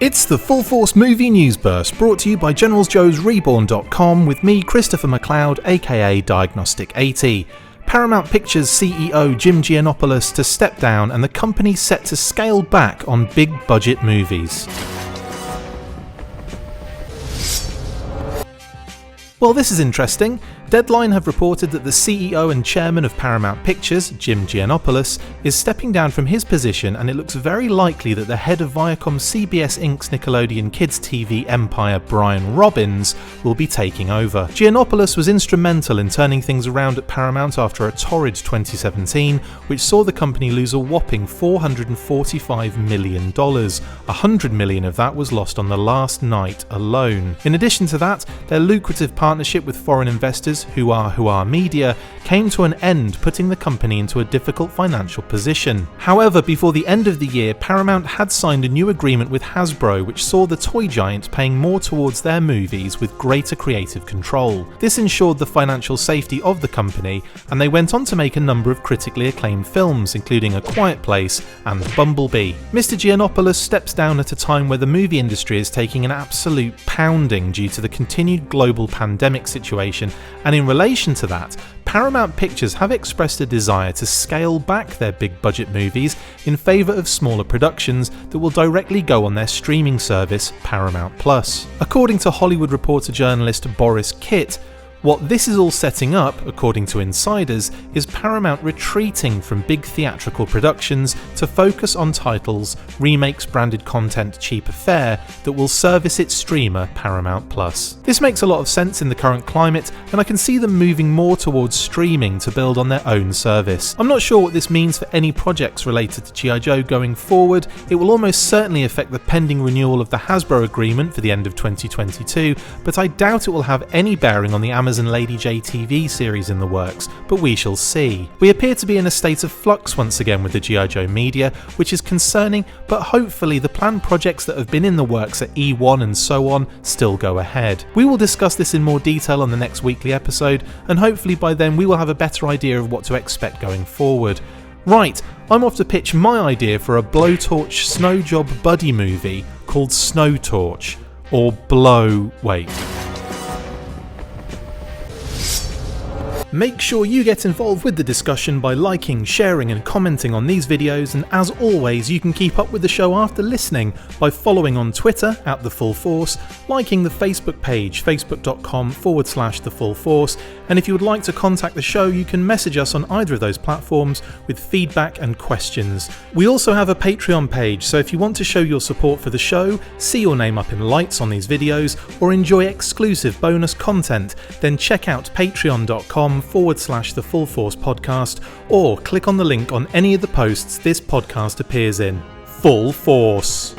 It's the Full Force Movie News Burst, brought to you by GeneralsJoes Reborn.com with me, Christopher McLeod AKA Diagnostic 80. Paramount Pictures CEO Gianopulos to step down and the company set to scale back on big budget movies. Well, this is interesting. Deadline have reported that the CEO and chairman of Paramount Pictures, Gianopulos, is stepping down from his position, and it looks very likely that the head of Viacom CBS Inc.'s Nickelodeon Kids TV empire, Brian Robbins, will be taking over. Gianopulos was instrumental in turning things around at Paramount after a torrid 2017, which saw the company lose a whopping $445 million. $100 million of that was lost on the last night alone. In addition to that, their lucrative partnership with foreign investors Who Are Media came to an end, putting the company into a difficult financial position. However, before the end of the year, Paramount had signed a new agreement with Hasbro, which saw the toy giant paying more towards their movies with greater creative control. This ensured the financial safety of the company, and they went on to make a number of critically acclaimed films, including A Quiet Place and Bumblebee. Mr. Gianopulos steps down at a time where the movie industry is taking an absolute pounding due to the continued global pandemic situation, and in relation to that, Paramount Pictures have expressed a desire to scale back their big budget movies in favour of smaller productions that will directly go on their streaming service, Paramount Plus. According to Hollywood Reporter journalist Boris Kitt, what this is all setting up, according to insiders, is Paramount retreating from big theatrical productions to focus on titles, remakes, branded content, cheaper fare that will service its streamer, Paramount Plus. This makes a lot of sense in the current climate, and I can see them moving more towards streaming to build on their own service. I'm not sure what this means for any projects related to G.I. Joe going forward. It will almost certainly affect the pending renewal of the Hasbro agreement for the end of 2022, but I doubt it will have any bearing on the Amazon Lady J TV series in the works, but we shall see. We appear to be in a state of flux once again with the G.I. Joe media, which is concerning, but hopefully the planned projects that have been in the works at E1 and so on still go ahead. We will discuss this in more detail on the next weekly episode, and hopefully by then we will have a better idea of what to expect going forward. Right, I'm off to pitch my idea for a blowtorch snow job buddy movie called Snow Torch, or Wait. Make sure you get involved with the discussion by liking, sharing and commenting on these videos, and as always you can keep up with the show after listening by following on Twitter @TheFullForce, liking the Facebook page facebook.com/TheFullForce, and if you would like to contact the show you can message us on either of those platforms with feedback and questions. We also have a Patreon page, so if you want to show your support for the show, see your name up in lights on these videos, or enjoy exclusive bonus content, then check out patreon.com/TheFullForce podcast, or click on the link on any of the posts this podcast appears in. Full Force.